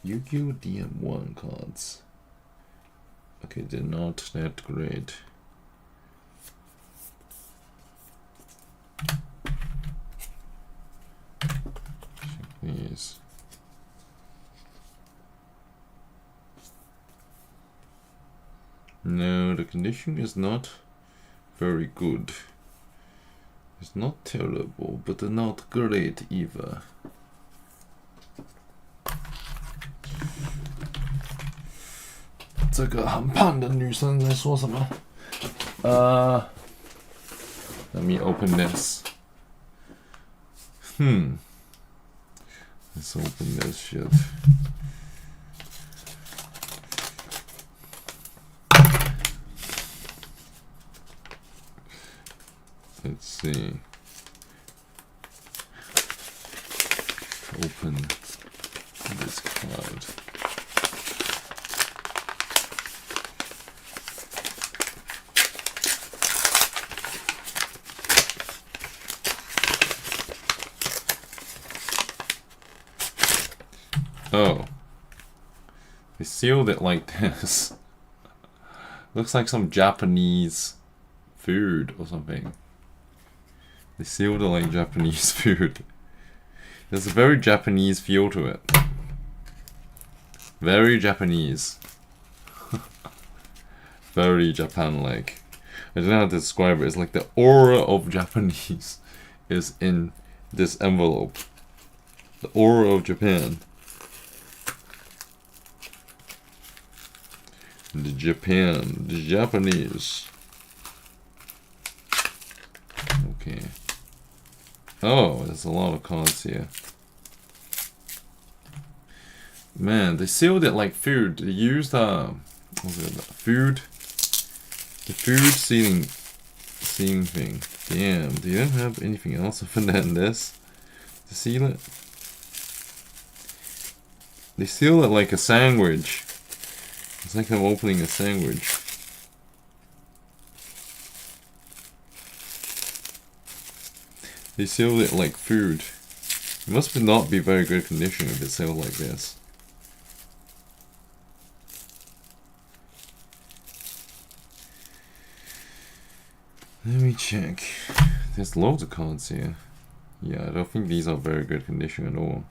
Yugioh DM1 cards. Okay, they're not that great. Check these. No, the condition is not very good. It's not terrible, but not great either. This 很胖的女生在说什么？Let me open this. Let's open this shit. Let's see. Open this card. Oh. They sealed it like this. Looks like some Japanese food or something. They sealed it like Japanese food. There's a very Japanese feel to it. Very Japanese. Very Japan-like. I don't know how to describe it. It's like the aura of Japanese is in this envelope. The aura of Japan. The Japanese. Okay. Oh, there's a lot of cards here. Man, they sealed it like food. They used food. The food sealing thing. Damn, they didn't have anything else other than this to seal it. They seal it like a sandwich. It's like I'm opening a sandwich. They sealed it like food. It must not be very good condition if it's sealed like this. Let me check. There's loads of cards here. Yeah, I don't think these are very good condition at all.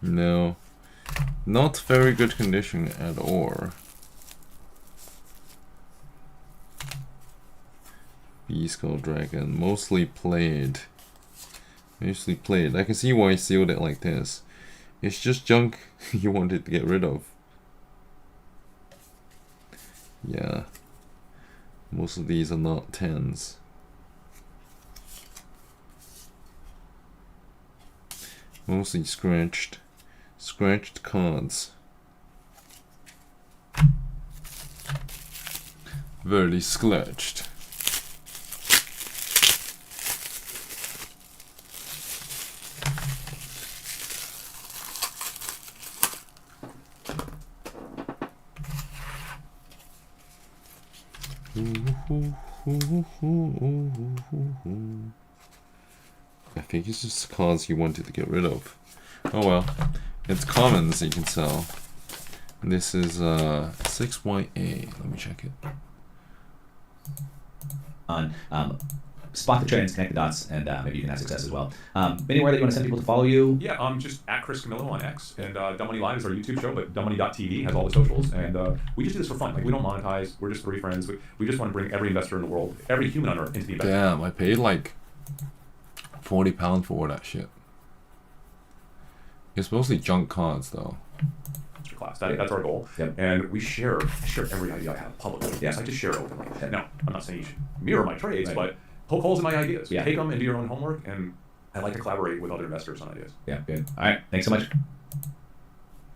No, not very good condition at all. Skull Dragon, mostly played. Mostly played. I can see why I sealed it like this. It's just junk you wanted to get rid of. Yeah. Most of these are not 10s. Mostly scratched. Scratched cards. Very scratched. I think it's just cards you wanted to get rid of. Oh well. It's commons you can sell. This is 6YA. Let me check it. On spot the trends, connect the dots, and maybe you can have success as well. Anywhere that you want to send people to follow you? Yeah, just at Chris Camillo on X, and Dumb Money Live is our YouTube show, but dumbmoney.tv has all the socials, and we just do this for fun. Like, we don't monetize. We're just 3 friends. We just want to bring every investor in the world, every human on earth, into the investment. Damn, I paid like £40 for all that shit. It's mostly junk cards though. Class. That's our goal. Yep. And I share every idea I have publicly. Yes, I just share it openly. Now, I'm not saying you should mirror my trades, right, but poke holes in my ideas. Yeah. Take them and do your own homework, and I like to collaborate with other investors on ideas. Yeah, good. All right, thanks so much.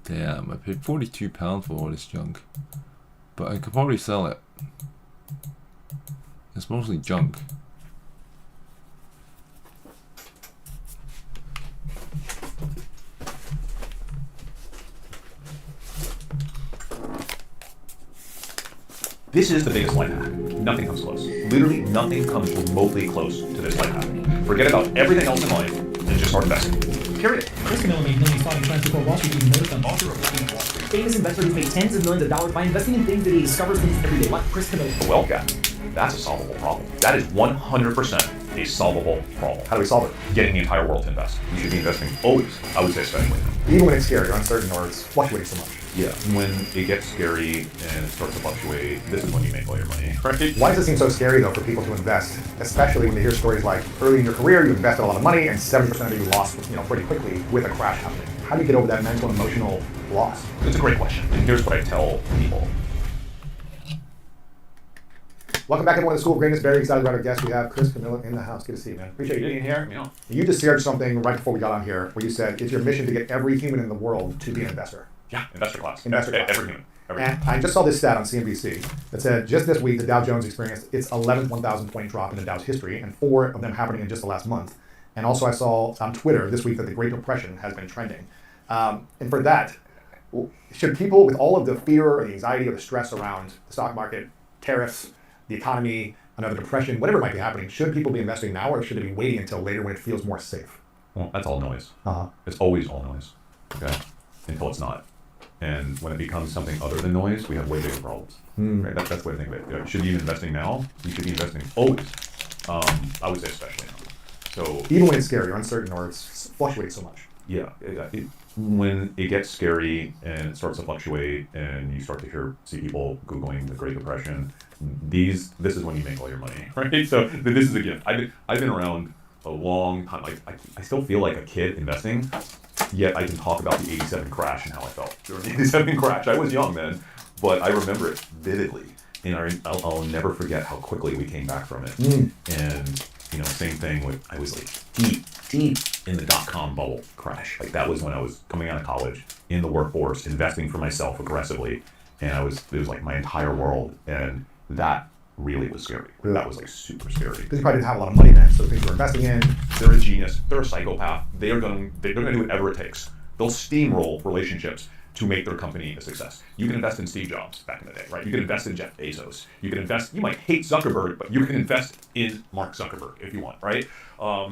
Damn, I paid £42 for all this junk. But I could probably sell it. It's mostly junk. This is the biggest life hack. Nothing comes close. Literally nothing comes remotely close to this life happening. Forget about everything else in life and just start investing. Period. Chris Camillo made millions fighting trying to support Wall Street. You noticed them. Author of Working Wall Street. Famous investor who's made tens of millions of dollars by investing in things that he discovers things every day. Like Chris Camillo. The wealth gap. That's a solvable problem. That is 100% a solvable problem. How do we solve it? Getting the entire world to invest. You should be investing always. I would say especially. Even when it's scary or uncertain or it's fluctuating so much. Yeah. When it gets scary and it starts to fluctuate, this is when you make all your money. Right? Why does it seem so scary though for people to invest, especially when they hear stories like early in your career you invested a lot of money and 70% of it you lost, pretty quickly with a crash happening? How do you get over that mental and emotional loss? It's a great question. And here's what I tell people. Welcome back to the School of Greatness. Very excited about our guest. We have Chris Camillo in the house. Good to see you, man. Appreciate you being here. Yeah. You just shared something right before we got on here where you said it's your mission to get every human in the world to be an investor. Yeah, investor class. Investor class. Every human. And I just saw this stat on CNBC that said just this week the Dow Jones experienced its 11th 1,000 point drop in the Dow's history, and 4 of them happening in just the last month. And also I saw on Twitter this week that the Great Depression has been trending. And for that, should people, with all of the fear or the anxiety or the stress around the stock market, tariffs, the economy, another depression, whatever might be happening, should people be investing now or should they be waiting until later when it feels more safe? Well, that's all noise. Uh-huh. It's always all noise. Okay? Until it's not. And when it becomes something other than noise, we have way bigger problems. Right? That's the way to think of it. Should you be investing now? You should be investing always. I would say especially now. So Even when it's scary or uncertain or it's fluctuating so much. yeah, when it gets scary and it starts to fluctuate and you start to see people Googling the Great Depression, this is when you make all your money, right? So this is a gift. I've been around a long time. I still feel like a kid investing, yet I can talk about the 87 crash and how I felt during the 87 crash. I was young then, but I remember it vividly. And I'll never forget how quickly we came back from it. And same thing with, I was like deep in the dot-com bubble crash. Like that was when I was coming out of college, in the workforce, investing for myself aggressively. And it was like my entire world. And that really was scary. That was like super scary. Because you probably didn't have a lot of money then, so the things you were investing in. They're a genius. They're a psychopath. They're going to do whatever it takes. They'll steamroll relationships to make their company a success. You can invest in Steve Jobs back in the day, right? You can invest in Jeff Bezos. You might hate Zuckerberg, but you can invest in Mark Zuckerberg if you want, right?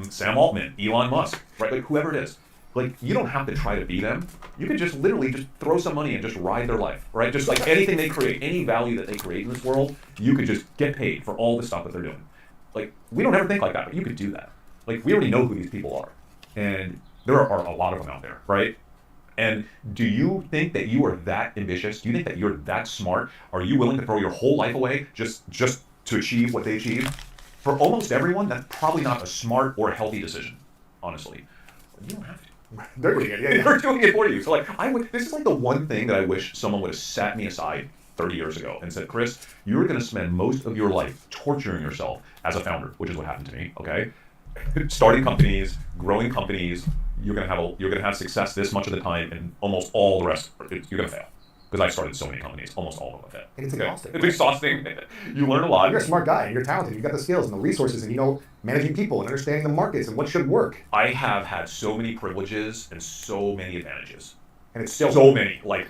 Sam Altman, Elon Musk, right? Like whoever it is. Like you don't have to try to be them. You can just literally just throw some money and just ride their life, right? Just like anything they create, any value that they create in this world, you could just get paid for all the stuff that they're doing. Like we don't ever think like that, but you could do that. Like we already know who these people are. And there are a lot of them out there, right? And do you think that you are that ambitious? Do you think that you're that smart? Are you willing to throw your whole life away just to achieve what they achieve? For almost everyone, that's probably not a smart or healthy decision, honestly. You don't have to. They're doing it, yeah. They're doing it for you. So like, this is like the one thing that I wish someone would have sat me aside 30 years ago and said, Chris, you're going to spend most of your life torturing yourself as a founder, which is what happened to me. Okay, starting companies, growing companies. You're gonna have success this much of the time, and almost all the rest you're gonna fail. Because I started so many companies, almost all of them have failed. And it's exhausting. It's exhausting. You learn a lot. You're a smart guy, and you're talented, you've got the skills and the resources, and managing people and understanding the markets and what should work. I have had so many privileges and so many advantages. And it's still so many. Like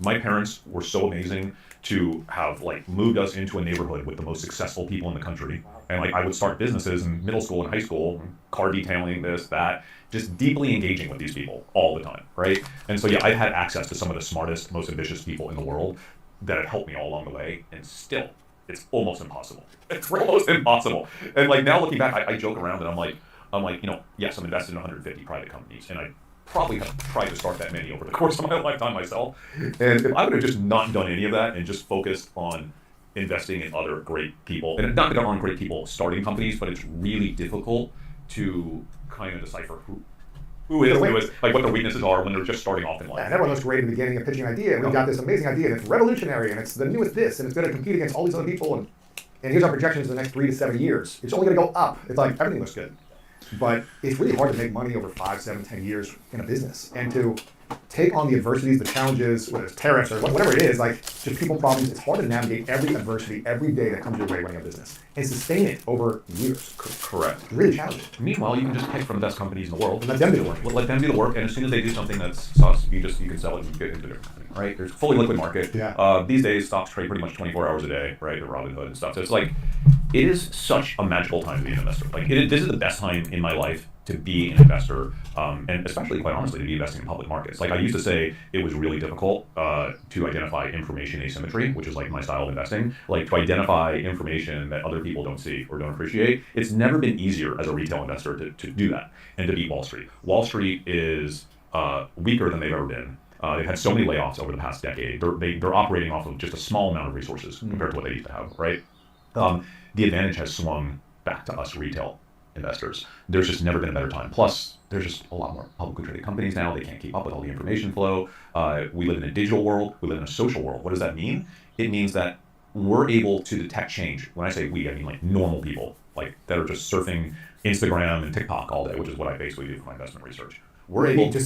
my parents were so amazing to have moved us into a neighborhood with the most successful people in the country. And I would start businesses in middle school and high school, car detailing, this, that, just deeply engaging with these people all the time, right? And so yeah, I've had access to some of the smartest, most ambitious people in the world that have helped me all along the way, and still, it's almost impossible. It's almost impossible. And now looking back, I joke around and I'm like, yes, I'm invested in 150 private companies, and I probably have tried to start that many over the course of my lifetime myself. And if I would have just not done any of that and just focused on investing in other great people, and not that there aren't great people starting companies, but it's really difficult to kind of decipher who is, what their weaknesses are when they're just starting off in life. And everyone looks great at the beginning of pitching an idea. We've got this amazing idea, and it's revolutionary, and it's the newest this, and it's going to compete against all these other people, and here's our projections in the next 3 to 7 years. It's only going to go up. It's like everything looks good. But it's really hard to make money over 5, 7, 10 years in a business, and to take on the adversities, the challenges, whether it's tariffs or whatever it is, like just people problems. It's hard to navigate every adversity every day that comes your way running a business and sustain it over years. Correct. It's really challenging. Meanwhile, you can just pick from the best companies in the world. Let them do the work. Let them do the work, and as soon as they do something that's sus, you can sell it and get into a different company, right? There's a fully liquid market. Yeah. These days, stocks trade pretty much 24 hours a day, right? Or Robinhood and stuff. So it's like, it is such a magical time to be an investor. Like, this is the best time in my life to be an investor, and especially, quite honestly, to be investing in public markets. Like, I used to say it was really difficult to identify information asymmetry, which is like my style of investing. Like, to identify information that other people don't see or don't appreciate. It's never been easier as a retail investor to do that and to beat Wall Street. Wall Street is weaker than they've ever been. They've had so many layoffs over the past decade. They're operating off of just a small amount of resources compared to what they used to have, right? The advantage has swung back to us retail investors. There's just never been a better time. Plus, there's just a lot more publicly traded companies now. They can't keep up with all the information flow. We live in a digital world. We live in a social world. What does that mean? It means that we're able to detect change. When I say we, I mean like normal people, like that are just surfing Instagram and TikTok all day, which is what I basically do for my investment research. We're able to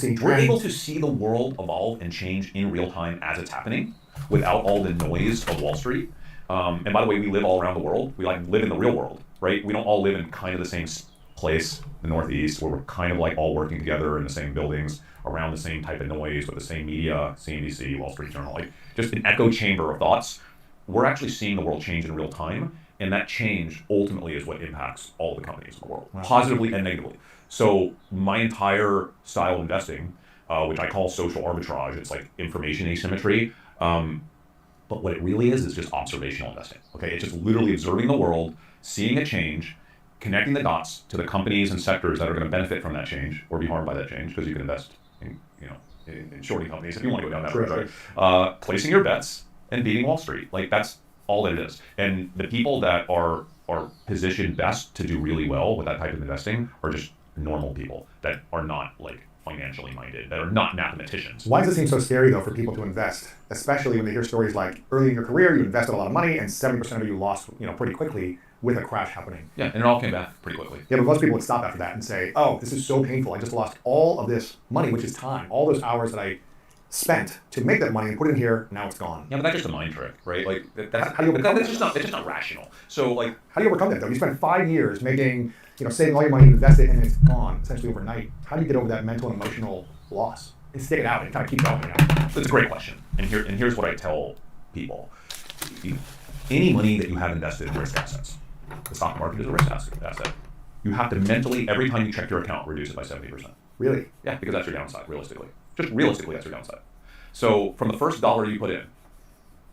see the world evolve and change in real time as it's happening without all the noise of Wall Street. And by the way, we live all around the world. We like live in the real world, right? We don't all live in kind of the same place, the Northeast, where we're kind of like all working together in the same buildings, around the same type of noise, with the same media, CNBC, Wall Street Journal, like just an echo chamber of thoughts. We're actually seeing the world change in real time, and that change ultimately is what impacts all the companies in the world, positively and negatively. So my entire style of investing, which I call social arbitrage, it's like information asymmetry. But what it really is just observational investing. Okay, it's just literally observing the world, seeing a change, connecting the dots to the companies and sectors that are going to benefit from that change or be harmed by that change, because you can invest in, in shorting companies if you want to go down that road. Right? Placing your bets and beating Wall Street. Like, that's all it is. And the people that are positioned best to do really well with that type of investing are just normal people that are not like financially minded, that are not mathematicians. Why does it seem so scary, though, for people to invest, especially when they hear stories like early in your career, you invested a lot of money and 70% of you lost, pretty quickly with a crash happening? Yeah, and it all came back pretty quickly. Yeah, but most people would stop after that and say, oh, this is so painful. I just lost all of this money, which is time, all those hours that I spent to make that money and put it in here, now it's gone. Yeah, but that's just a mind trick, right? Like, How do you overcome it's just not rational. So, like, how do you overcome that, though? You spend 5 years making, saving all your money, invest it, and it's gone essentially overnight. How do you get over that mental and emotional loss and stick it out and kind of keep going? That's a great question. And here's what I tell people. Any money that you have invested in risk assets, the stock market is a risk asset. You have to mentally, every time you check your account, reduce it by 70%. Really? Yeah, because that's your downside, realistically. Just realistically, that's your downside. So from the first dollar you put in,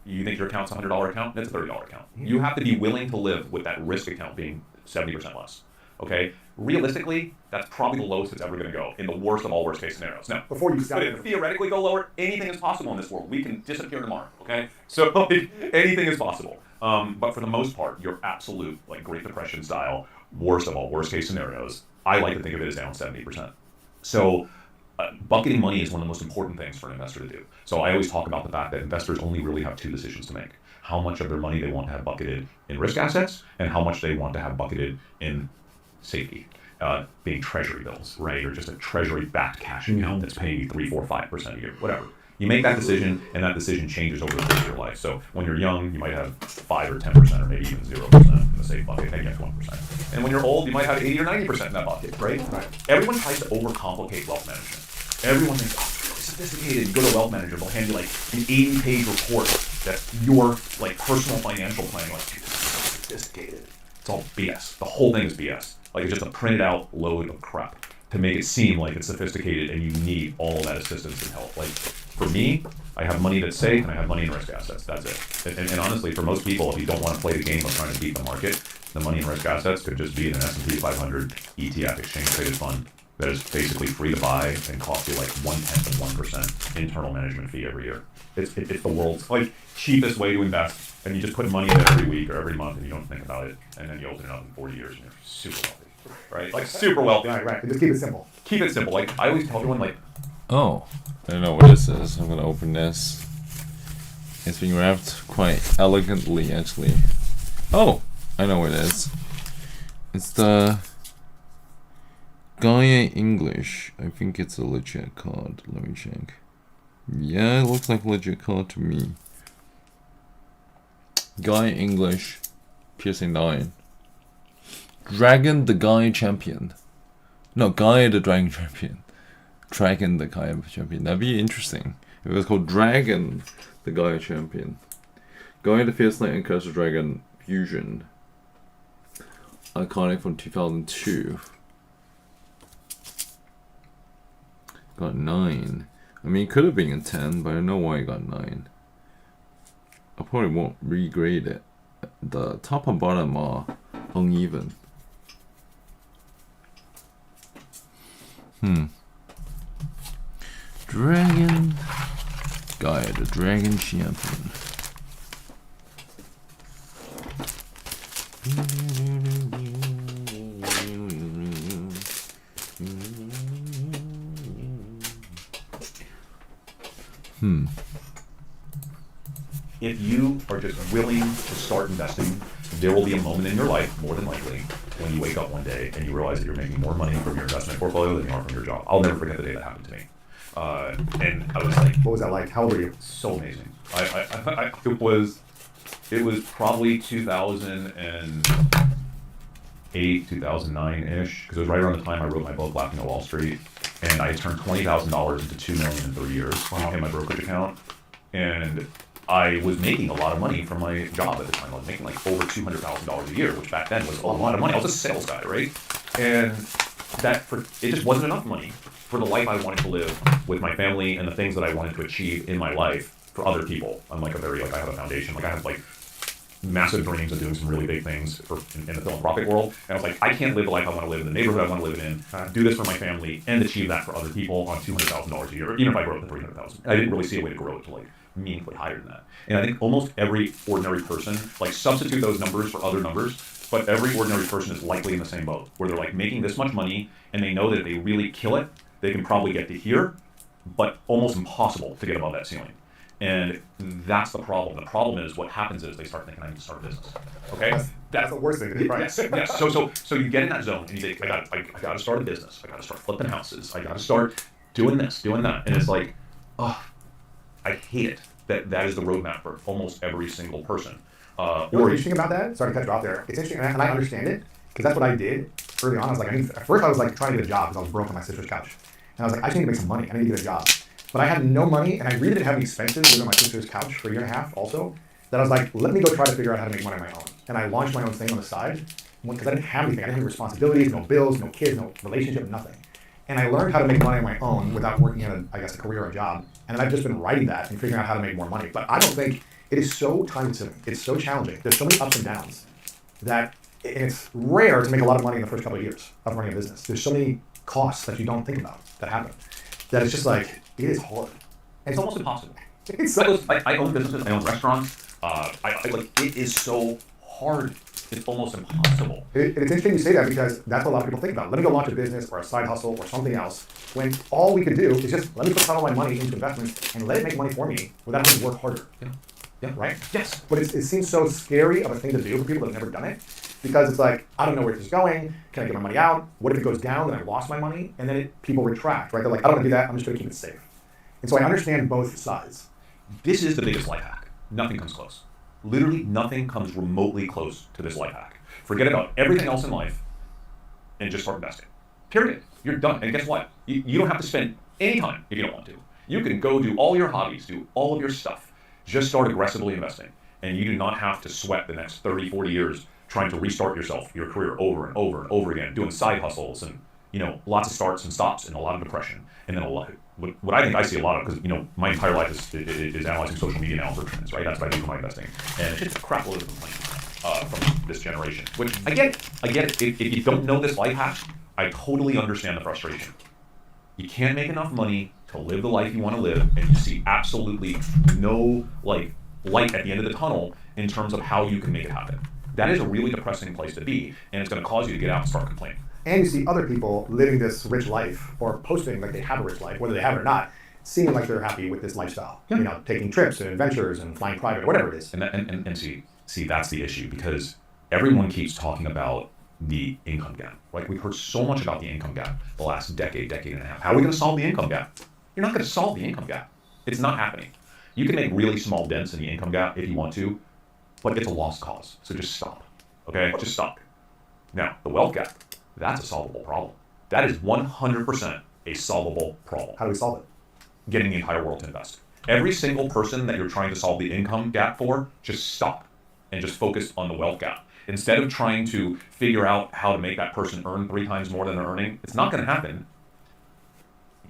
you think your account's a $100 account, that's a $30 account. You have to be willing to live with that risk account being 70% less. Okay? Realistically, that's probably the lowest it's ever going to go in the worst of all worst case scenarios. Now, Before you could it theoretically go lower? Anything is possible in this world. We can disappear tomorrow. Okay? So anything is possible. But for the most part, your absolute like Great Depression style, worst of all worst case scenarios, I like to think of it as down 70%. So bucketing money is one of the most important things for an investor to do. So I always talk about the fact that investors only really have two decisions to make. How much of their money they want to have bucketed in risk assets and how much they want to have bucketed in safety, being treasury bills, right? Or just a treasury-backed cash account that's paying you 3, 4, 5% a year, whatever. You make that decision, and that decision changes over the course of your life. So when you're young, you might have 5 or 10%, or maybe even 0% in the safe bucket, maybe you have 1%. And when you're old, you might have 80 or 90% in that bucket, right? Everyone tries to overcomplicate wealth management. Everyone thinks, oh, it's really sophisticated. You go to a wealth manager, they'll hand you like an 80-page report that's your like personal financial planning. Like, dude, this is so sophisticated. It's all BS. The whole thing is BS. Like, it's just a printed out load of crap to make it seem like it's sophisticated and you need all of that assistance and help. Like, for me, I have money that's safe and I have money in risk assets. That's it. And honestly, for most people, if you don't want to play the game of trying to beat the market, the money in risk assets could just be in an S&P 500 ETF exchange traded fund that is basically free to buy and costs you like 0.1% internal management fee every year. It's the world's like cheapest way to invest, and you just put money in it every week or every month and you don't think about it, and then you open it up in 40 years and you're super wealthy, right? Like super wealthy. Right. Just keep it simple. Keep it simple. Like I always tell everyone, like, Oh, I don't know what this is. I'm gonna open this. It's being wrapped quite elegantly, actually. Oh, I know what it is. It's the Gaia English. I think it's a legit card. Let me check. Yeah, it looks like a legit card to me. Gaia English. PSA 9. Dragon the Gaia Champion. No, Gaia the Dragon Champion. Dragon the Gaia Champion. That'd be interesting. If it was called Dragon the Gaia Champion. Gaia the Fierce Knight and Curse of Dragon Fusion. Iconic from 2002. Got 9. I mean, it could have been a 10, but I don't know why it got 9. I probably won't regrade it. The top and bottom are uneven. Dragon. Gaia, the Dragon Champion. If you are just willing to start investing, there will be a moment in your life, more than likely, when you wake up one day and you realize that you're making more money from your investment portfolio than you are from your job. I'll never forget the day that happened to me. And I was like, What was that like? How old were you? so amazing. It was probably 2008, 2009-ish, because it was right around the time I wrote my book, Laughing at Wall Street, and I had turned $20,000 into $2 million in 3 years in my brokerage account, and I was making a lot of money from my job at the time. I was making like over $200,000 a year, which back then was a lot of money. I was a sales guy, right? And it just wasn't enough money for the life I wanted to live with my family and the things that I wanted to achieve in my life for other people. I'm like I have a foundation. Like I have like massive dreams of doing some really big things in the philanthropic world. And I was like, I can't live the life I want to live in the neighborhood I want to live in, do this for my family, and achieve that for other people on $200,000 a year, even if I grow it to $300,000. I didn't really see a way to grow it to like meaningfully higher than that. And I think almost every ordinary person, like substitute those numbers for other numbers, but every ordinary person is likely in the same boat, where they're like making this much money, and they know that if they really kill it, they can probably get to here, but almost impossible to get above that ceiling. And that's the problem. The problem is what happens is they start thinking, I need to start a business. Okay? That's the worst thing. Right? Yes. So you get in that zone and you think, I got to start a business. I got to start flipping houses. I got to start doing this, doing that. And it's like, oh, I hate it. That is the roadmap for almost every single person. What's interesting about that? Sorry to cut you off there. It's interesting, and I understand it, because that's what I did early on. I was like, at first I was like trying to get a job because I was broke on my sister's couch. And I was like, I just need to make some money. I need to get a job. But I had no money, and I really didn't have any expenses living on my sister's couch for a year and a half also, that I was like, let me go try to figure out how to make money on my own. And I launched my own thing on the side, because I didn't have anything. I didn't have responsibilities, no bills, no kids, no relationship, nothing. And I learned how to make money on my own without working in a career or a job. And then I've just been writing that and figuring out how to make more money. But I don't think it is so time-consuming. It's so challenging. There's so many ups and downs that it's rare to make a lot of money in the first couple of years of running a business. There's so many costs that you don't think about that happen. That it's just like, it is hard. It's almost impossible. It's so, I own businesses, I own restaurants. It is so hard. It's almost impossible. It's interesting you say that, because that's what a lot of people think about. Let me go launch a business or a side hustle or something else, when all we could do is just let me put all my money into investments and let it make money for me without having to work harder. Yeah. Right? Yes. But it seems so scary of a thing to do for people that have never done it, because it's like, I don't know where this is going. Can I get my money out? What if it goes down and I lost my money? And then people retract, right? They're like, I don't want to do that. I'm just going to keep it safe. And so I understand both sides. This is the biggest life hack. Nothing comes close. Literally nothing comes remotely close to this life hack. Forget about everything else in life and just start investing. Period. You're done. And guess what? You don't have to spend any time if you don't want to. You can go do all your hobbies, do all of your stuff. Just start aggressively investing. And you do not have to sweat the next 30, 40 years trying to restart your career over and over and over again, doing side hustles and, lots of starts and stops and a lot of depression. And then what I think I see a lot of, because, my entire life is analyzing social media now for trends, right? That's what I do for my investing. And it's just a crap load of complaints from this generation. Which, I get it. If you don't know this life hack, I totally understand the frustration. You can't make enough money to live the life you want to live, and you see absolutely no light at the end of the tunnel in terms of how you can make it happen. That is a really depressing place to be, and it's going to cause you to get out and start complaining. And you see other people living this rich life, or posting like they have a rich life, whether they have it or not, seeming like they're happy with this lifestyle. Yeah. Taking trips and adventures and flying private or whatever it is. And see, that's the issue, because everyone keeps talking about the income gap. Like we've heard so much about the income gap the last decade and a half. How are we going to solve the income gap? You're not going to solve the income gap. It's not happening. You can make really small dents in the income gap if you want to, but it's a lost cause. So just stop. Okay? Just stop. Now, the wealth gap, that's a solvable problem. That is 100% a solvable problem. How do we solve it? Getting the entire world to invest. Every single person that you're trying to solve the income gap for, just stop and just focus on the wealth gap. Instead of trying to figure out how to make that person earn 3 times more than they're earning, it's not going to happen.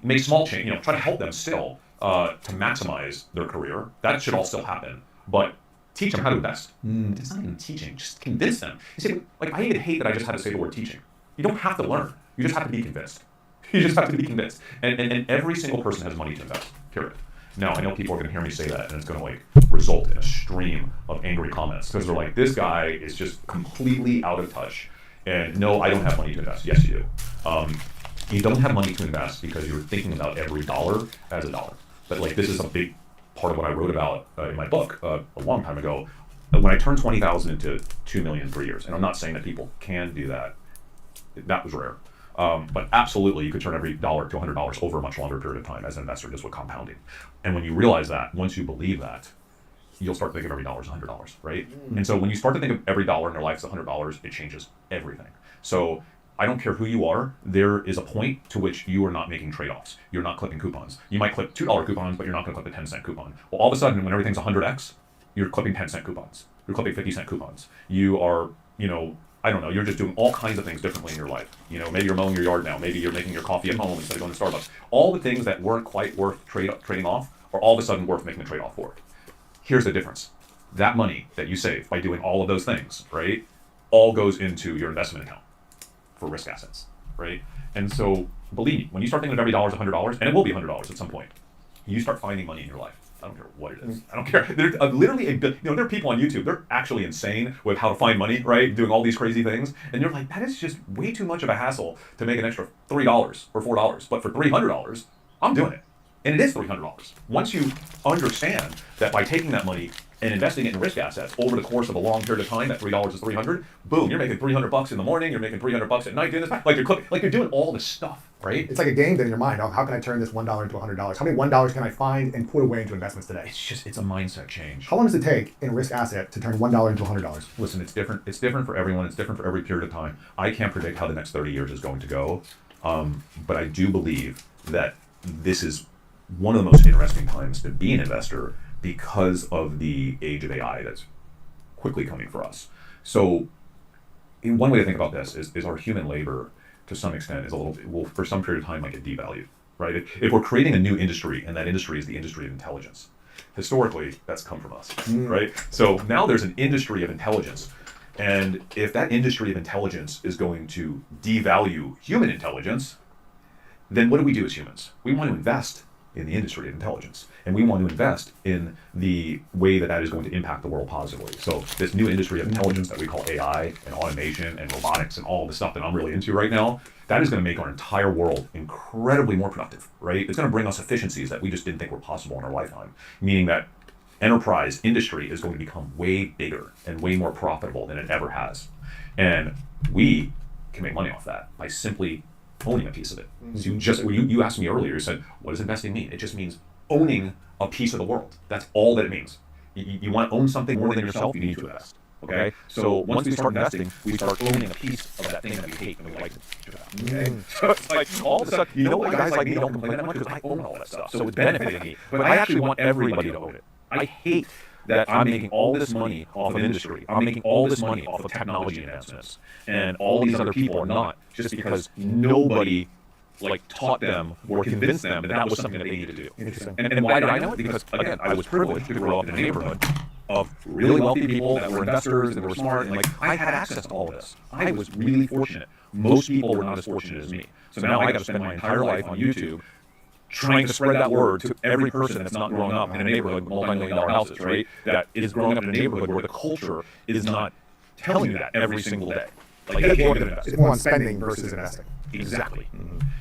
Make small change, try to help them still to maximize their career. That should all still happen. But teach them how to invest. It's not even teaching, just convince them. You see, like I even hate that I just had to say the word teaching. You don't have to learn. You just have to be convinced. You just have to be convinced. And every single person has money to invest, period. Now, I know people are going to hear me say that, and it's going to result in a stream of angry comments because they're like, this guy is just completely out of touch. And no, I don't have money to invest. Yes, you do. You don't have money to invest because you're thinking about every dollar as a dollar. But this is a big part of what I wrote about in my book a long time ago. When I turned 20,000 into 2 million in 3 years, and I'm not saying that people can do that. That was rare. But absolutely, you could turn every dollar to $100 over a much longer period of time as an investor, just with compounding. And when you realize that, once you believe that, you'll start to think of every dollar as $100, right? And so when you start to think of every dollar in your life as $100, it changes everything. So I don't care who you are, there is a point to which you are not making trade-offs. You're not clipping coupons. You might clip $2 coupons, but you're not going to clip a 10-cent coupon. Well, all of a sudden, when everything's 100x, you're clipping 10-cent coupons. You're clipping 50-cent coupons. You are, I don't know, you're just doing all kinds of things differently in your life. Maybe you're mowing your yard now. Maybe you're making your coffee at home instead of going to Starbucks. All the things that weren't quite worth trading off are all of a sudden worth making a trade-off for. Here's the difference. That money that you save by doing all of those things, right, all goes into your investment account for risk assets, right? And so, believe me, when you start thinking of every dollar as $100, and it will be $100 at some point, you start finding money in your life. I don't care what it is. I don't care. There's literally, there are people on YouTube, they're actually insane with how to find money, right? Doing all these crazy things. And you're like, that is just way too much of a hassle to make an extra $3 or $4. But for $300, I'm doing it. And it is $300. Once you understand that by taking that money and investing it in risk assets over the course of a long period of time, that $3 is $300, boom, you're making $300 in the morning, you're making $300 at night doing this, you're doing all this stuff, right? It's like a game then in your mind. How can I turn this $1 into $100? How many $1 can I find and put away into investments today? It's a mindset change. How long does it take in a risk asset to turn $1 into $100? Listen, it's different. It's different for everyone. It's different for every period of time. I can't predict how the next 30 years is going to go, but I do believe that this is one of the most interesting times to be an investor because of the age of AI that's quickly coming for us. So one way to think about this is our human labor, to some extent, is will for some period of time might get devalued, right? If we're creating a new industry, and that industry is the industry of intelligence, historically, that's come from us, right? So now there's an industry of intelligence. And if that industry of intelligence is going to devalue human intelligence, then what do we do as humans? We want to invest in the industry of intelligence. And we want to invest in the way that is going to impact the world positively. So this new industry of intelligence that we call AI and automation and robotics and all the stuff that I'm really into right now, that is going to make our entire world incredibly more productive, right? It's going to bring us efficiencies that we just didn't think were possible in our lifetime, meaning that enterprise industry is going to become way bigger and way more profitable than it ever has. And we can make money off that by simply owning a piece of it. So you asked me earlier, you said, what does investing mean? It just means owning a piece of the world. That's all that it means. You want to own something more than yourself, you need to invest. Okay? So once we start investing, we start owning a piece of that thing that we hate and we like to bitch about. Okay? So it's like all of a sudden, why guys like me don't complain that much? Because I own all that stuff. So it's benefiting me. But I actually want everybody to own it. I hate that I'm making all this money off of industry. I'm making all this money off of technology advancements. And all these other people are not, just because nobody taught them or convinced them that was something that they needed to do. Interesting. And why did I know it? Because, again, I was privileged to grow up in a neighborhood of really wealthy people that were investors and they were smart, and I had access to all of this. I was really fortunate. Most people were not as fortunate as me. So now I got to spend my entire life on YouTube trying to spread that word to every person that's not growing up in a neighborhood with multi-million-dollar houses, right? That is growing up in a neighborhood where the culture is not telling you that every single day. It's more on spending versus investing. Exactly.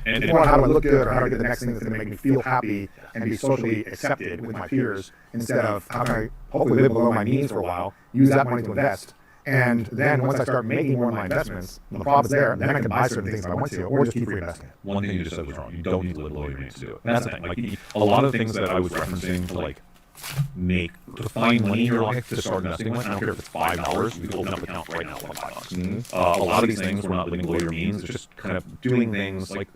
It's more on how do I look good or how do I get the next thing that's going to make me feel happy and be socially accepted with my peers, instead of how can I hopefully live below my means for a while, use that money to invest, And then once I start making more of my investments, when the profit's there, then I can buy certain things if I want to, or just keep reinvesting. One thing you just said was wrong. You don't need to live below your means to do it. And that's the thing. Like a lot of things that I was referencing to find money in your life to start investing with. I don't care if it's $5. You can open up an account right now for $5. A lot of these things we're not living below your means. It's just kind of doing things like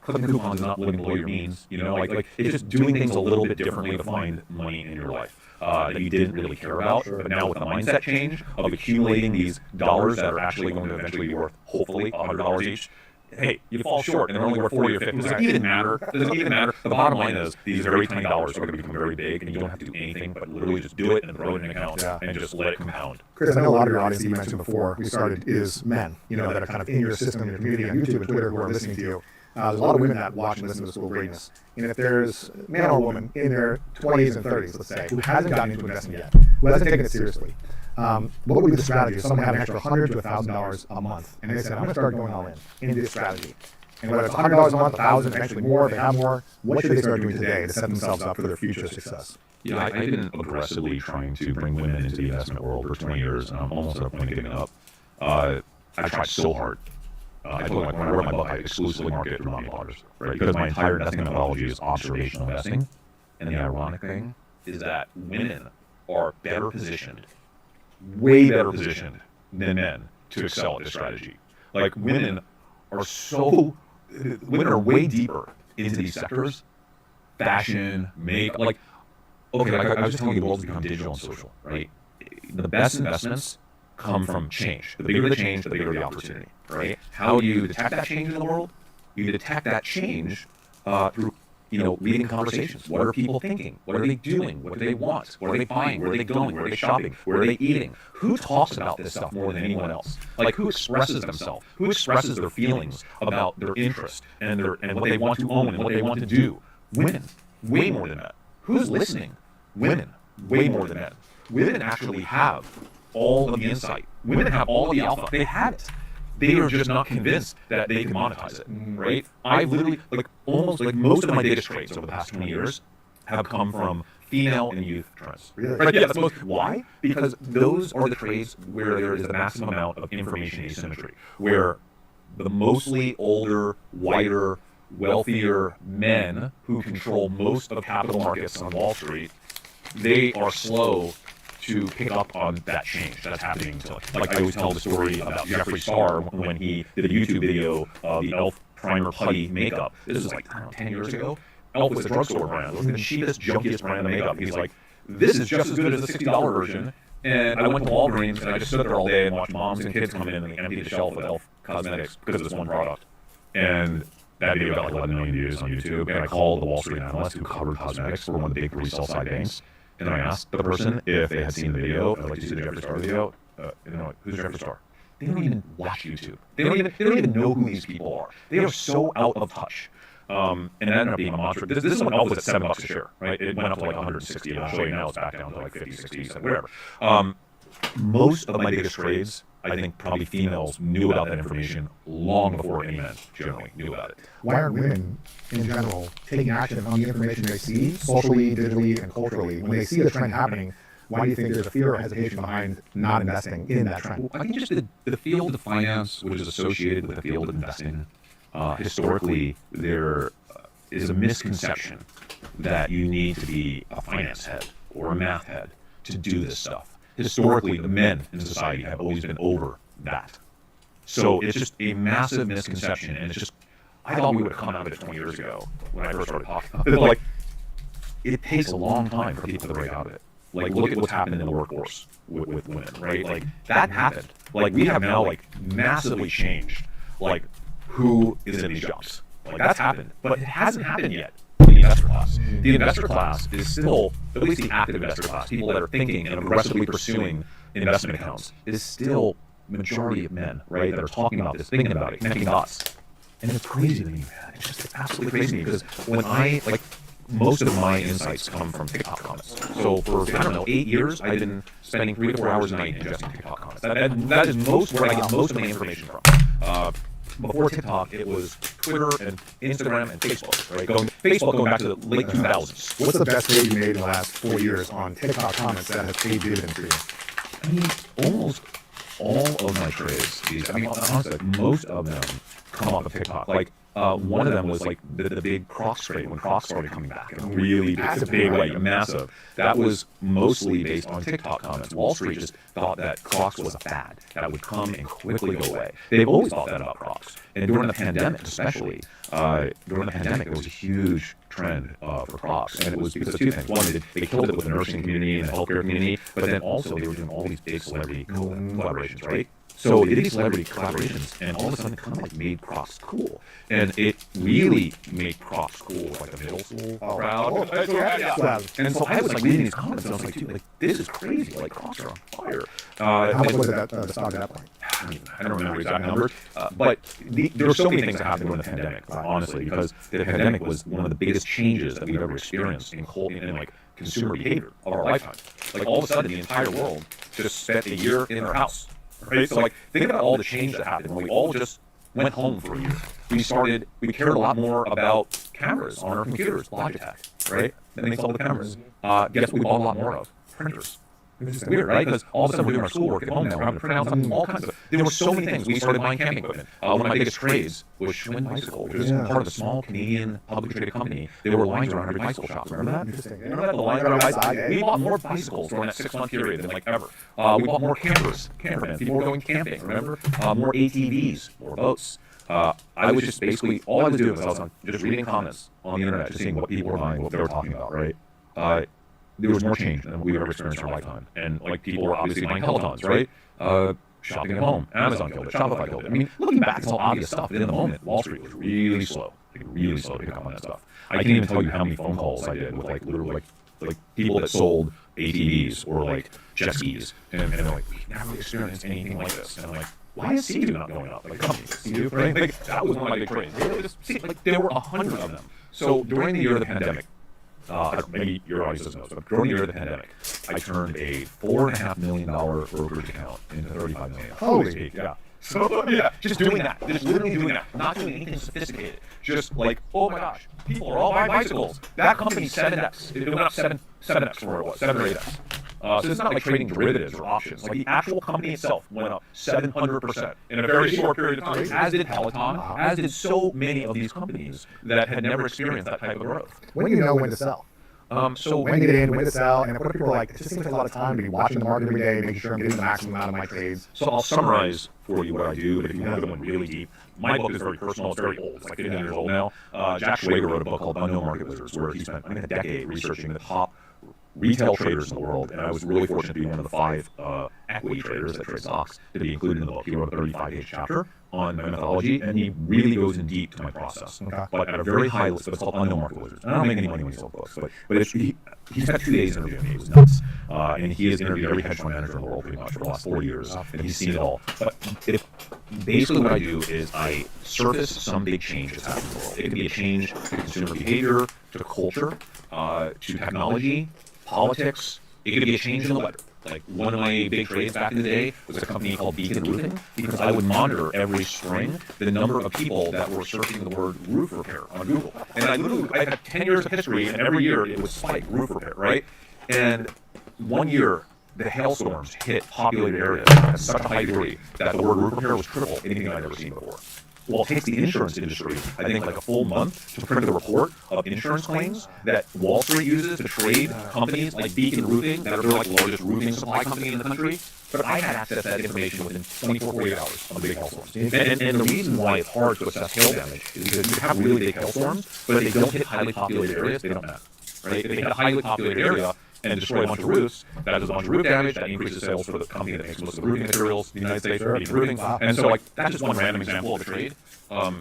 clipping coupons is not living below your means. You know, like it's just doing things a little bit differently to find money in your life that you didn't really care about. But now with the mindset change of accumulating these dollars that are actually going to eventually be worth hopefully $100 each. Hey, you fall short and they're only worth 40 or 50. Does it even matter? Does it even matter? The bottom line is these very tiny dollars are going to become very big, and you don't have to do anything but literally just do it and throw it in an account and just let it compound. Chris, I know a lot of your audience that you mentioned before we started is men, that are kind of in your system, in your community, on YouTube and Twitter, who are listening to you. There's a lot of women that watch and listen to the School of Greatness. And if there's a man or woman in their 20s and 30s, let's say, who hasn't gotten into investing yet, who hasn't taken it seriously, what would be the strategy if someone had an extra $100 to $1,000 a month, and they said, I'm going to start going all in this strategy? And whether it's $100 a month, $1,000, eventually more, if they have more, what should they start doing today to set themselves up for their future success? Yeah, I've been aggressively trying to bring women into the investment world for 20 years, and I'm almost at a point of giving up. I tried so hard. I told them, when I wrote my book, I exclusively market through mommy bloggers, right? Because my entire investing methodology is observational investing. And the ironic thing is that women are better positioned, way better positioned than men to excel at this strategy. Like women are way deeper into these sectors, fashion, makeup, okay, I was just telling you the world's become digital and social, right? The best investments come from change. The bigger the change, the bigger the opportunity, right? How do you detect that change in the world? You detect that change through, leading conversations. What are people thinking? What are they doing? What do they want? What are they buying? Where are they going? Where are they shopping? Where are they eating? Who talks about this stuff more than anyone else? Like, who expresses themselves? Who expresses their feelings about their interest and what they want to own and what they want to do? Women, way more than men. Who's listening? Women, way more than men. Women actually have all of the insight. Women have all the alpha. They have it. They are just not convinced that they can monetize it, right? I've literally, almost most of my biggest trades over the past 20 years have come from female and youth trends. Really? Right? Yeah, that's most. Why? Because those are the trades where there is the maximum amount of information asymmetry, where the mostly older, whiter, wealthier men who control most of capital markets on Wall Street, they are slow to pick up on that change that's happening. I always tell the story about Jeffree Star when he did a YouTube video of the e.l.f. Primer Putty makeup. This was 10 years ago. e.l.f. was a drugstore brand. It was the cheapest, junkiest brand of makeup. He's like, this is just as good as the $60 version. And I went to Walgreens and I just stood there all day and watched moms and kids come in and they empty the shelf with e.l.f. cosmetics because of this one product. And that video got 11 million views on YouTube. And I called the Wall Street analyst who covered cosmetics for one of the big 3 sell-side banks. And I asked the person if they had seen the video. I was like, "Did you see the Jeffree Star video?" And they're like, "Who's Jeffree Star?" They don't even watch YouTube. They don't even know who these people are. They are so out of touch. And it ended up being a monster. This is when e.l.f. was at $7 a share, right? It went up to 160, and I'll show you now it's back down to 50, 60, whatever. Most of my biggest trades, I think probably females knew about that information long before any men generally knew about it. Why aren't women, in general, taking action on the information they see, socially, digitally, and culturally? When they see the trend happening, why do you think there's a fear or hesitation behind not investing in that trend? Well, I think just the field of finance, which is associated with the field of investing, historically, there is a misconception that you need to be a finance head or a math head to do this stuff. Historically, the men in society have always been over that. So it's just a massive misconception, and it's just, I thought we would have come out of it 20 years ago when I first started talking about it. It takes a long time for people to break out of it. Look at what's happened in the workforce with women, right? That happened. We have now, massively changed, who is in these jobs. That's happened, but it hasn't happened yet in the investor class. The investor class is still, at least the active investor class, people that are thinking and aggressively pursuing investment accounts, is still majority of men, right, that are talking about this, thinking about it, connecting dots. And it's crazy to me, man. It's absolutely crazy to me because when most of my insights come from TikTok comments. So for, 8 years, I've been spending 3 to 4 hours a night ingesting TikTok comments. That is where I get most of my information from. Before TikTok, it was Twitter and Instagram and Facebook, right? Facebook going back to the late 2000s. What's the best trade you made in the last 4 years on TikTok comments that have paid dividends for you? I mean, almost all of my trades, I mean, honestly, like, most of them come off of TikTok. Like, one of them was like the big Crocs trade when Crocs started coming back in a really big way, massive. That was mostly based on TikTok comments. Wall Street just thought that Crocs was a fad that would come and quickly go away. They've always thought that about Crocs, and during the pandemic, especially during the pandemic, there was a huge trend for Crocs, and it was because of two things. One, they killed it with the nursing community and the healthcare community, but then also they were doing all these big celebrity collaborations, right? So they did these celebrity collaborations, and all of a sudden, kind of like made Crocs cool, and it really made Crocs cool with like the middle school crowd. And so I was like reading these comments, and I was like, dude, like this is crazy. Like Crocs are on fire. How much was it the stock at that point? I don't remember exact numbers, but there were so many things that happened during the pandemic, honestly, because the pandemic was one of the biggest changes that we've ever experienced in like consumer behavior of our lifetime. Like all of a sudden, the entire world just spent a year in their house. Right? So like think about all the change that happened when we all just went home for a year. We cared a lot more about cameras on our computers, Logitech, right? That makes all the cameras. Guess what we bought a lot more of? Printers. It was just weird, right? Because all of a sudden we're doing our schoolwork at home now. We're having to print out something, all kinds of. There were so many things. We started buying camping equipment. One of my biggest trades was Schwinn Bicycle, which is part of a small Canadian publicly traded company. There were lines around every bicycle shop. Remember that? Interesting. Remember that? The lines around bicycles. We bought more bicycles during that 6-month period than like ever. We bought more camper vans. People were going camping. Remember? More ATVs, more boats. I was just basically all I was doing was I was just reading comments on the internet, just seeing what people were buying, what they were talking about, right? There was more change than we've ever experienced in our lifetime. And like people were obviously buying Pelotons, right? Shopping at home. Amazon killed it. Shopify killed it. I mean, looking back, it's all obvious stuff. But in the moment, Wall Street was really slow. Like really slow to pick up on that stuff. I can't even tell you how many phone calls I did with like literally like people that sold ATVs or like jet skis. And they're like, we've never experienced anything like this. And I'm like, why is Sea-Doo not going up? Like, companies, Sea-Doo, right? Like, that was one of my big trades. Like, there were 100 of them. So during the year of the pandemic, maybe your audience doesn't know this, but during the year of the pandemic, I turned a $4.5 million brokerage account into $35 million. Holy. Yeah. So, yeah, just doing that. Just literally doing that. Not doing anything sophisticated. Just like, oh my gosh, people are all buying bicycles. That company 7x. It went up 7x from where it was, 7 or 8x. So it's not like trading derivatives or options. Like the actual company itself went up 700% in a very short period of time, as did Peloton, as did so many of these companies that had never experienced that type of growth. When do you know when to sell? So When to get in, when to sell, and what people are like, it just seems like a lot of time to be watching the market every day, making sure I'm getting the maximum amount of my trades. So I'll summarize for you what I do, but if you want to go in really deep, my book is very personal. It's very old. It's like 15 years old now. Jack Schwager wrote a book called Unknown Market Wizards, where he spent a decade researching the top retail traders in the world, and I was really fortunate to be one of the 5 equity traders that trade stocks to be included in the book. He wrote a 35-page chapter on my methodology, and he really goes in deep to my process. Okay. But at a very high level, so it's called Unknown Market Wizards. And I don't make any money when he sells books, but it's, he spent 2 days interviewing me. It was nuts. And he has interviewed every hedge fund manager in the world pretty much for the last 4 years, and he's seen it all. But basically what I do is I surface some big change that's happening in the world. It could be a change to consumer behavior, to culture, to technology, politics. It could be a change in the weather. Like one of my big trades back in the day was a company called Beacon Roofing, because I would monitor every spring the number of people that were searching the word roof repair on Google. And I had 10 years of history, and every year it would spike roof repair, right? And one year, the hailstorms hit populated areas at such a high degree that the word roof repair was triple anything I'd ever seen before. Well, it takes the insurance industry, I think, like a full month to print a report of insurance claims that Wall Street uses to trade companies like Beacon Roofing, that are like the largest roofing supply company in the country. But I had access to that information within 24, 48 hours on the big hailstorms. And the reason why it's hard to assess hail damage is because you have really big hailstorms, but if they don't hit highly populated areas, they don't matter. Right? If they hit a highly populated area and destroy a bunch of roofs, that does a bunch of roof damage, that increases sales for the company that makes most of the roofing materials in the United States, Beacon Roofing. And so, like, that's just one random example of a trade.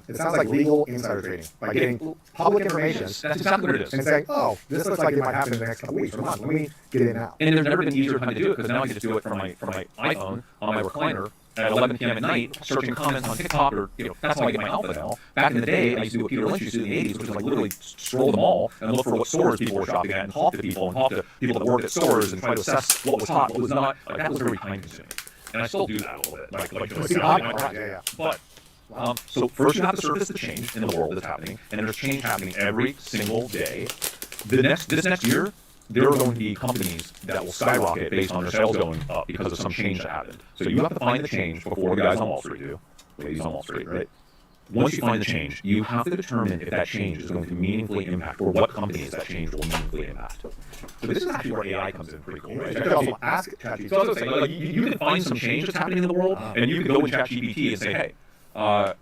It sounds like legal insider trading, like getting public information. That's exactly what it is. And saying, oh, this looks like it might happen in the next couple weeks or months. Let me get in now. And there's never been an easier time to do it, because now I can just do it from my iPhone on my recliner at 11 p.m. at night, searching comments on TikTok, or that's how I get my alpha now. Back in the day, I used to do what Peter Lynch used to do in the 80s, which is like literally scroll them all and look for what stores people were shopping at, and talk to people that worked at stores, and try to assess what was hot, what was not. Like that was very time consuming, and I still do that a little bit. But so first you have to surface the change in the world that's happening, and there's change happening every single day. This next year, there are going to be companies that will skyrocket based on their sales going up because of some change that happened. So you have to find the change before the guys on Wall Street do, ladies on Wall Street, right? Once you find the change, you have to determine if that change is going to meaningfully impact, or what companies that change will meaningfully impact. So this is actually where AI comes in pretty cool. Right? You could also ask ChatGPT. So I was going to say, like, you can find some change that's happening in the world, and you can go in ChatGPT and say, hey,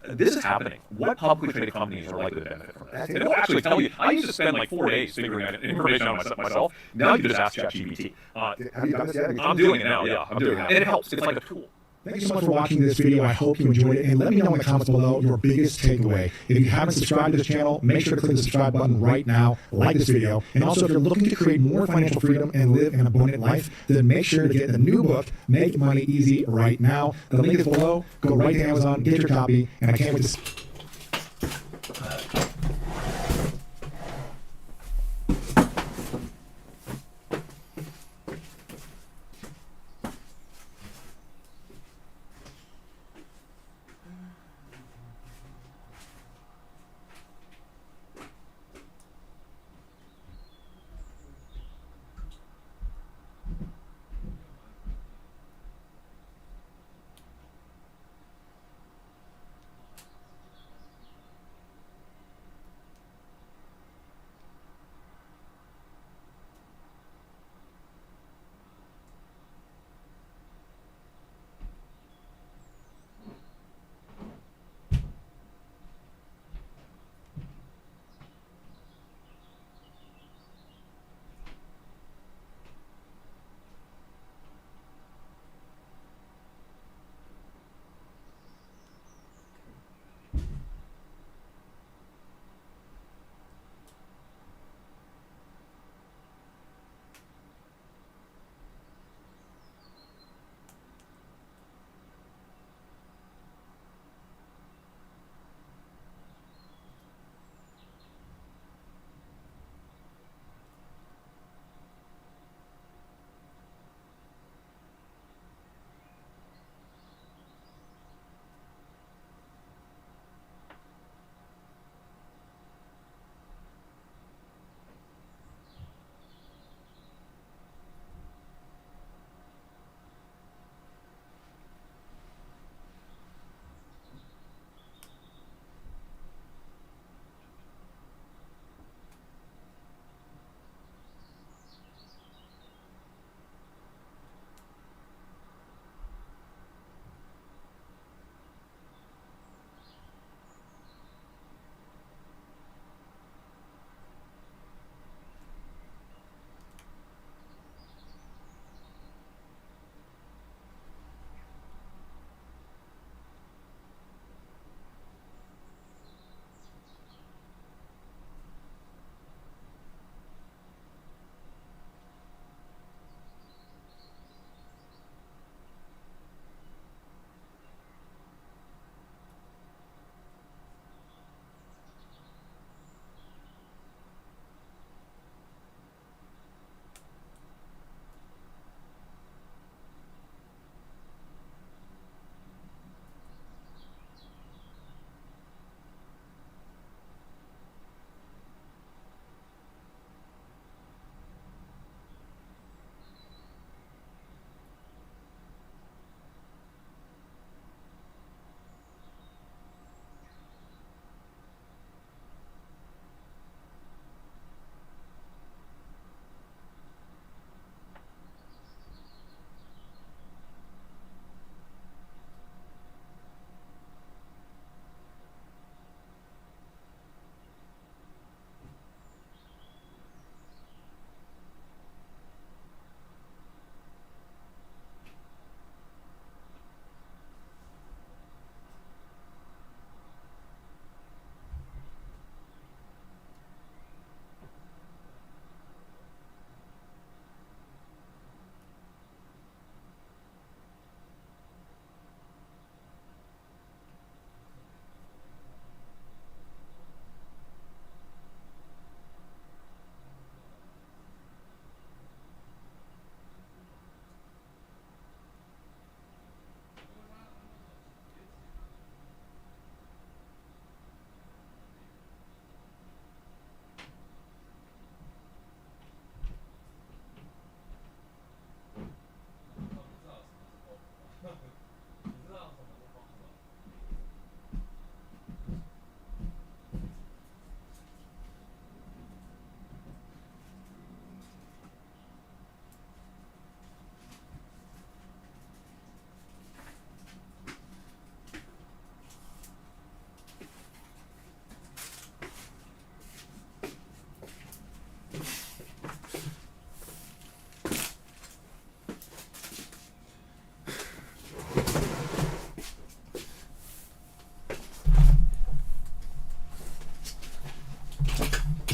this is happening. What publicly traded companies are likely to benefit from this? And it'll actually tell you. I used to spend like 4 days figuring that information out myself. Now you just ask ChatGPT. Have you done this yet? I'm doing it now. Yeah, I'm doing it now. And it helps. It's like a tool. Thank you so much for watching this video. I hope you enjoyed it, and let me know in the comments below your biggest takeaway. If you haven't subscribed to this channel, make sure to click the subscribe button right now, like this video, and also if you're looking to create more financial freedom and live an abundant life, then make sure to get the new book, Make Money Easy, right now. The link is below. Go right to Amazon, get your copy, and I can't wait to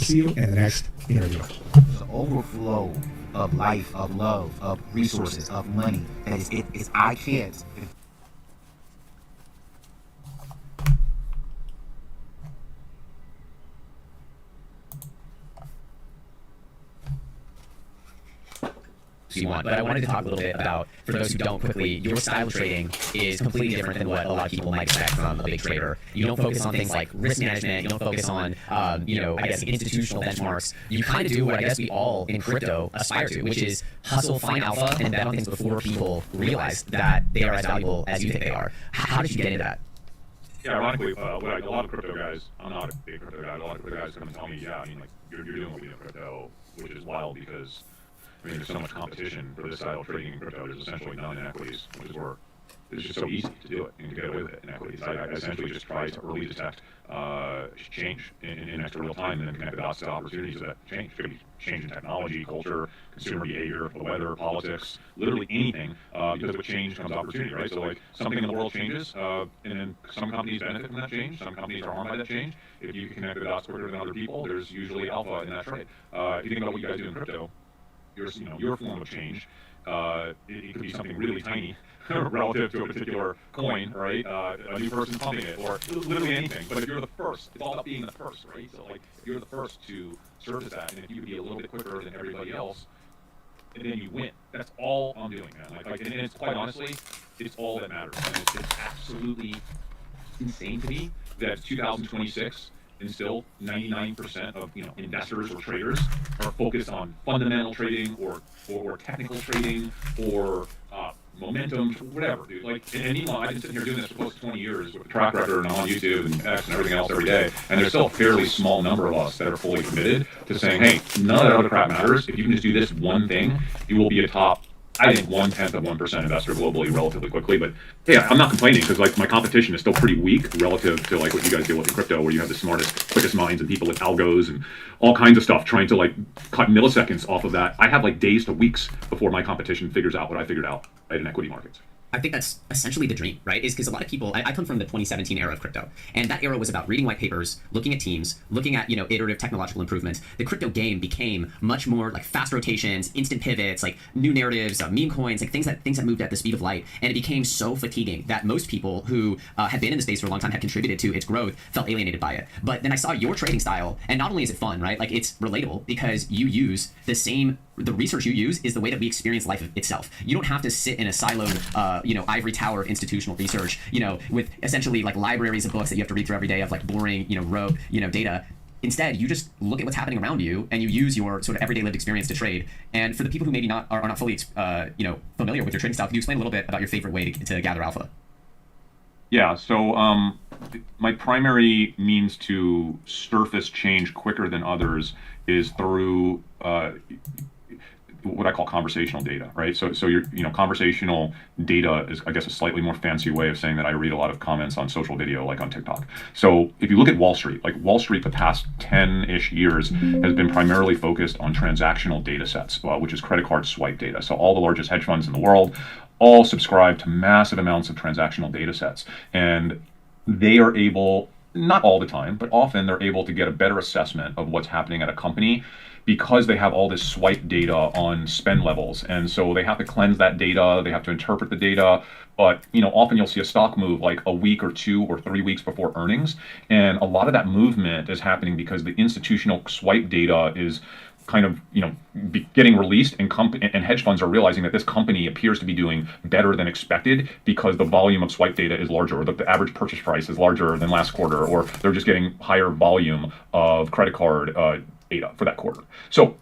see you in the next interview. The overflow of life, of love, of resources, of money. That is, it's I can't. You want, but I wanted to talk a little bit about, for those who don't quickly, your style of trading is completely different than what a lot of people might expect from a big trader. You don't focus on things like risk management. You don't focus on, I guess, institutional benchmarks. You kind of do what I guess we all in crypto aspire to, which is hustle, find alpha, and bet on things before people realize that they are as valuable as you think they are. How did you get into that? Yeah, ironically, a lot of crypto guys, I'm not a big crypto guy, a lot of crypto guys come and tell me, yeah, I mean, like, you're doing what we do in crypto, which is wild because, I mean, there's so much competition for this style of trading in crypto. There's essentially none in equities, which is where it's just so easy to do it and to get away with it in equities. I essentially just try to early detect change in extra real time and then connect the dots to opportunities that change. It could be change in technology, culture, consumer behavior, the weather, politics, literally anything, because with change comes opportunity, right? So like something in the world changes, and then some companies benefit from that change, some companies are harmed by that change. If you can connect the dots quicker than other people, there's usually alpha in that trade. If you think about what you guys do in crypto, your form of change, it could be something really tiny relative to a particular coin, right? A new person pumping it, or literally anything. But if you're the first, it's all about being the first, right? So like, if you're the first to surface that, and if you could be a little bit quicker than everybody else, and then you win. That's all I'm doing, man. And it's quite honestly, it's all that matters. And it's absolutely insane to me that 2026. And still 99% of investors or traders are focused on fundamental trading or technical trading or momentum, whatever, dude. Like, and meanwhile, I've been sitting here doing this for close to 20 years with a track record and I'm on YouTube and X and everything else every day. And there's still a fairly small number of us that are fully committed to saying, hey, none of that other crap matters. If you can just do this one thing, you will be a top, I think, 1/10% investor globally relatively quickly. But yeah, I'm not complaining because like my competition is still pretty weak relative to like what you guys deal with in crypto, where you have the smartest, quickest minds and people with algos and all kinds of stuff trying to like cut milliseconds off of that. I have like days to weeks before my competition figures out what I figured out in equity markets. I think that's essentially the dream, right? Is because a lot of people, I come from the 2017 era of crypto, and that era was about reading white papers, looking at teams, looking at, iterative technological improvements. The crypto game became much more like fast rotations, instant pivots, like new narratives, meme coins, like things that moved at the speed of light. And it became so fatiguing that most people who had been in the space for a long time, had contributed to its growth, felt alienated by it. But then I saw your trading style, and not only is it fun, right? Like, it's relatable because you use the research you use is the way that we experience life itself. You don't have to sit in a siloed, ivory tower of institutional research, with essentially like libraries of books that you have to read through every day of like boring, rote, data. Instead, you just look at what's happening around you and you use your sort of everyday lived experience to trade. And for the people who maybe are not fully, familiar with your trading style, can you explain a little bit about your favorite way to gather alpha? Yeah, so my primary means to surface change quicker than others is through what I call conversational data, right? So your conversational data is, I guess, a slightly more fancy way of saying that I read a lot of comments on social video, like on TikTok. So if you look at Wall Street, like Wall Street the past 10-ish years has been primarily focused on transactional data sets, which is credit card swipe data. So all the largest hedge funds in the world all subscribe to massive amounts of transactional data sets. And they are able, not all the time, but often they're able to get a better assessment of what's happening at a company because they have all this swipe data on spend levels. And so they have to cleanse that data, they have to interpret the data. But often you'll see a stock move like a week or 2 or 3 weeks before earnings. And a lot of that movement is happening because the institutional swipe data is kind of getting released, and hedge funds are realizing that this company appears to be doing better than expected because the volume of swipe data is larger, or the average purchase price is larger than last quarter, or they're just getting higher volume of credit card data for that quarter. So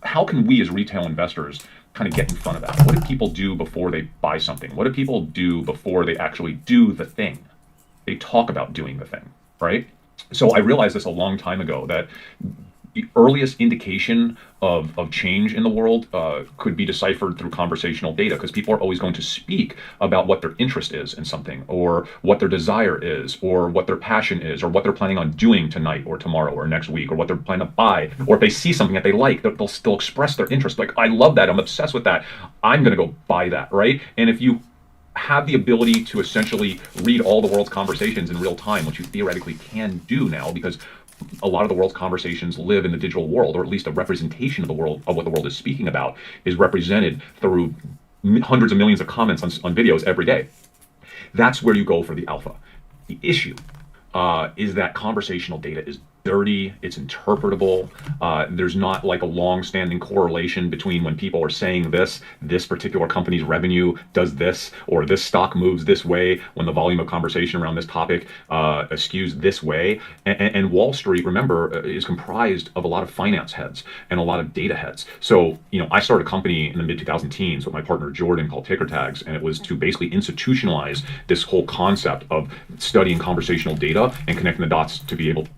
how can we as retail investors kind of get in front of that? What do people do before they buy something? What do people do before they actually do the thing? They talk about doing the thing, right? So I realized this a long time ago that the earliest indication of change in the world could be deciphered through conversational data, because people are always going to speak about what their interest is in something, or what their desire is, or what their passion is, or what they're planning on doing tonight or tomorrow or next week, or what they're planning to buy, or if they see something that they like, they'll still express their interest. Like, I love that, I'm obsessed with that, I'm gonna go buy that, right? And if you have the ability to essentially read all the world's conversations in real time, which you theoretically can do now, because a lot of the world's conversations live in the digital world, or at least a representation of the world, of what the world is speaking about, is represented through hundreds of millions of comments on videos every day. That's where you go for the alpha. The issue is that conversational data is dirty, it's interpretable. There's not like a long-standing correlation between when people are saying this particular company's revenue does this, or this stock moves this way, when the volume of conversation around this topic skews this way. And Wall Street, remember, is comprised of a lot of finance heads and a lot of data heads. So, I started a company in the mid-2010s with my partner Jordan called Ticker Tags, and it was to basically institutionalize this whole concept of studying conversational data and connecting the dots to be able